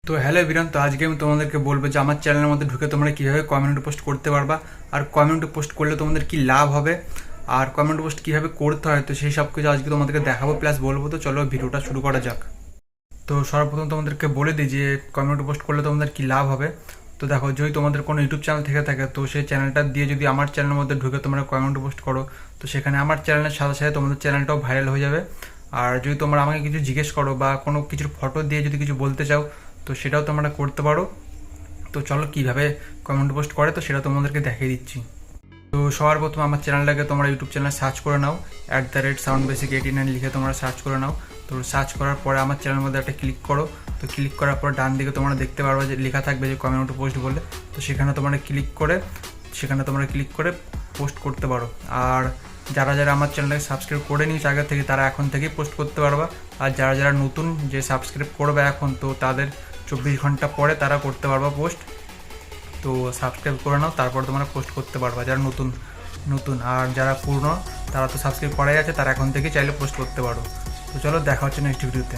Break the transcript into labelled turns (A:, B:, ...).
A: তো hello everyone, তো আজকে আমি তোমাদেরকে বলবো যে আমার চ্যানেলের মধ্যে ঢুকে তোমরা কীভাবে কমিউনিটি পোস্ট করতে পারবা, আর কমিউনিটি পোস্ট করলে তোমাদের কি লাভ হবে, আর কমিউনিটি পোস্ট কীভাবে করতে হয়, তো সেই সব কিছু আজকে তোমাদেরকে দেখাবো প্লাস বলবো। তো চলো ভিডিওটা শুরু করা যাক। তো সর্বপ্রথম তোমাদেরকে বলে দিই যে কমিউনিটি পোস্ট করলে তোমাদের কি লাভ হবে। তো দেখো, যদি তোমাদের কোনো ইউটিউব চ্যানেল থেকে থাকে তো সেই চ্যানেলটা দিয়ে যদি আমার চ্যানেলের মধ্যে ঢুকে তোমরা কমিউনিটি পোস্ট করো, তো সেখানে আমার চ্যানেলের সাথে সাথে তোমাদের চ্যানেলটাও ভাইরাল হয়ে যাবে। আর যদি তোমরা আমাকে কিছু জিজ্ঞেস করো বা কোনো কিছুর ফটো দিয়ে যদি কিছু বলতে চাও, তো সেটাও তোমরা করতে পারো। তো চলো কীভাবে কমিউনিটি পোস্ট করে তো সেটা তোমাদেরকে দেখিয়ে দিচ্ছি। তো সবার প্রথমে আমার চ্যানেলটাকে তোমরা ইউটিউব চ্যানেল সার্চ করে নাও, @soundbasic89 লিখে তোমরা সার্চ করে নাও। তো সার্চ করার পরে আমার চ্যানেলের মধ্যে একটা ক্লিক করো। তো ক্লিক করার পর ডান দিকে তোমরা দেখতে পারবে যে লেখা থাকবে যে কমিউনিটি পোস্ট বলে। তো সেখানে তোমরা ক্লিক করে পোস্ট করতে পারো। আর যারা যারা আমার চ্যানেলটাকে সাবস্ক্রাইব করে নিয়েছে আগে থেকে, তারা এখন থেকেই পোস্ট করতে পারবা। আর যারা যারা নতুন যে সাবস্ক্রাইব করবে এখন, তো তাদের 24 ঘন্টা পরে তারা করতে পারবা পোস্ট। তো সাবস্ক্রাইব করে নাও, তারপর তোমরা পোস্ট করতে পারবা যারা নতুন নতুন। আর যারা পুরনো তারা তো সাবস্ক্রাইব করাই আছে, তারা এখন থেকে চাইলে পোস্ট করতে পারো। তো চলো দেখা হচ্ছে নেক্সট ভিডিওতে।